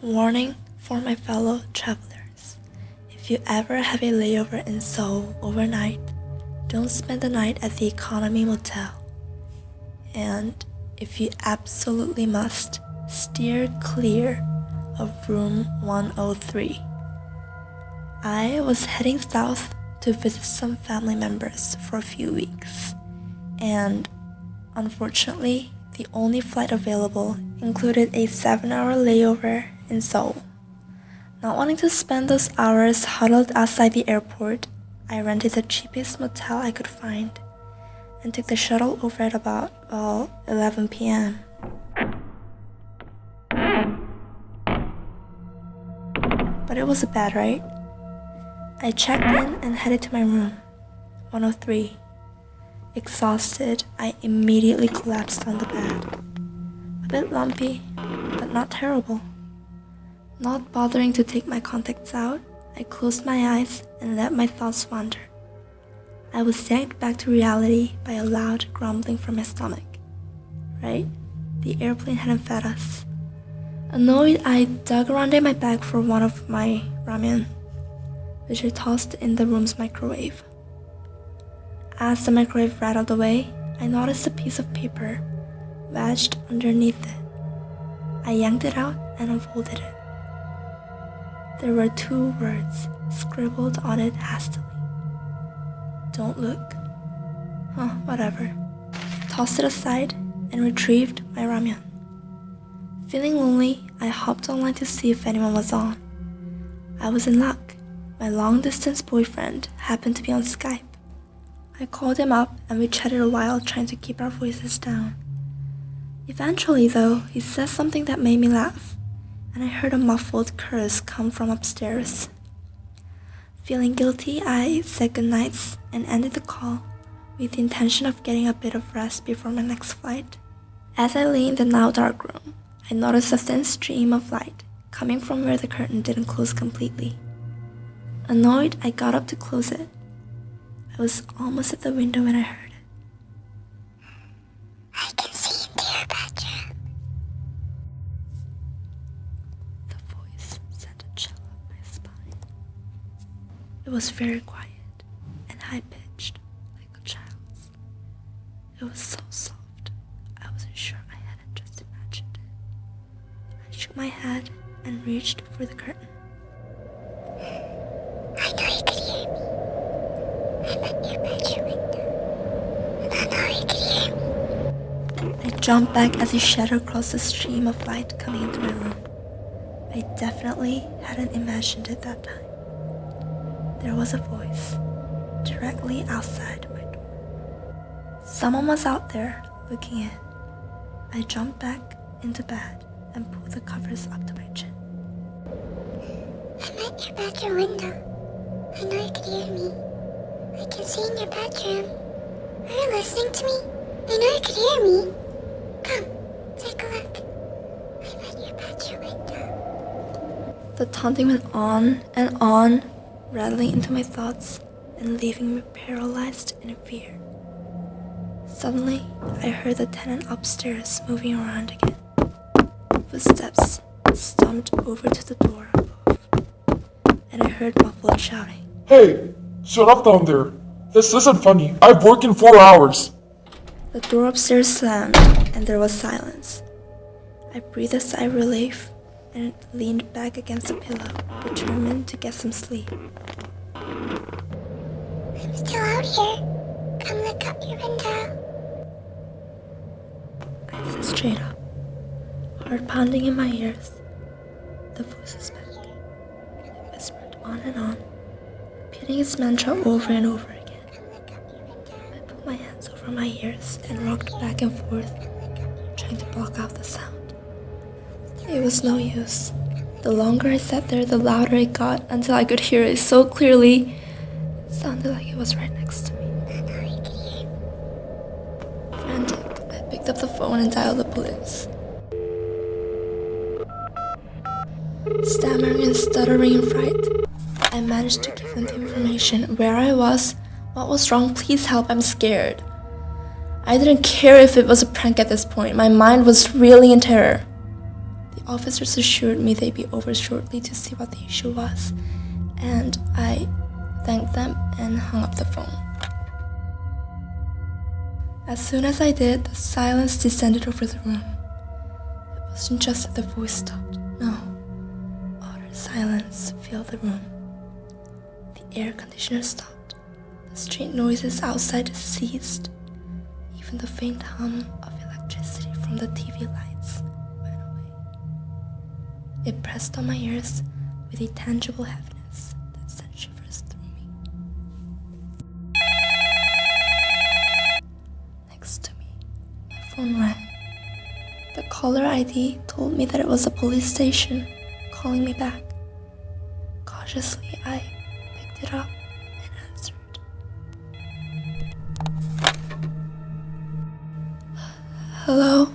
Warning for my fellow travelers. If you ever have a layover in Seoul overnight, don't spend the night at the economy motel. And if you absolutely must, steer clear of room 103. I was heading south to visit some family members for a few weeks, and unfortunately, the only flight available included a 7-hour layover in Seoul. Not wanting to spend those hours huddled outside the airport, I rented the cheapest motel I could find and took the shuttle over at about, 11 p.m. But it was a bad, right? I checked in and headed to my room, 103. Exhausted, I immediately collapsed on the bed. A bit lumpy, but not terrible. Not bothering to take my contacts out, I closed my eyes and let my thoughts wander. I was yanked back to reality by a loud grumbling from my stomach. Right? The airplane hadn't fed us. Annoyed, I dug around in my bag for one of my ramen, which I tossed in the room's microwave. As the microwave rattled away, I noticed a piece of paper wedged underneath it. I yanked it out and unfolded it. There were 2 words scribbled on it hastily. Don't look. Whatever. I tossed it aside and retrieved my ramen. Feeling lonely, I hopped online to see if anyone was on. I was in luck. My long-distance boyfriend happened to be on Skype. I called him up and we chatted a while trying to keep our voices down. Eventually, though, he said something that made me laugh, and I heard a muffled curse come from upstairs. Feeling guilty, I said goodnights and ended the call with the intention of getting a bit of rest before my next flight. As I lay in the now dark room, I noticed a thin stream of light coming from where the curtain didn't close completely. Annoyed, I got up to close it. I was almost at the window when I heard it. I can see into your bedroom. The voice sent a chill up my spine. It was very quiet and high-pitched, like a child's. It was so soft, I wasn't sure I hadn't just imagined it. I shook my head and reached for the curtain. I know you could hear me. I'm at your bedroom window, and I know you could hear me. I jumped back as he shadowed across the stream of light coming into my room. I definitely hadn't imagined it that time. There was a voice directly outside my door. Someone was out there looking in. I jumped back into bed and pulled the covers up to my chin. I'm at your bedroom window. I know you could hear me. I can see in your bedroom. Are you listening to me? I know you could hear me. Come, take a look. I'm at your bedroom window. The taunting went on and on, rattling into my thoughts and leaving me paralyzed in fear. Suddenly, I heard the tenant upstairs moving around again. Footsteps stomped over to the door above, and I heard muffled shouting. Hey, shut up down there. This isn't funny. I've worked in 4 hours. The door upstairs slammed, and there was silence. I breathed a sigh of relief and leaned back against the pillow, determined to get some sleep. I'm still out here. Come look out your window. I sat straight up, heart pounding in my ears. The voice was back. It whispered on and on, repeating its mantra over and over again. I put my hands over my ears and rocked back and forth, trying to block out the sound. It was no use. The longer I sat there, the louder it got until I could hear it so clearly. It sounded like it was right next to me. Frantic, I picked up the phone and dialed the police. Stammering and stuttering in fright, I managed to give them the information, where I was, what was wrong, please help, I'm scared. I didn't care if it was a prank at this point. My mind was reeling in terror. The officers assured me they'd be over shortly to see what the issue was, and I thanked them and hung up the phone. As soon as I did, the silence descended over the room. It wasn't just that the voice stopped, no. Utter silence filled the room. The air conditioner stopped. The street noises outside ceased. Even the faint hum of electricity from the TV lights went away. It pressed on my ears with a tangible heaviness that sent shivers through me. Next to me, my phone rang. The caller ID told me that it was a police station calling me back. Cautiously, I picked it up and answered. Hello?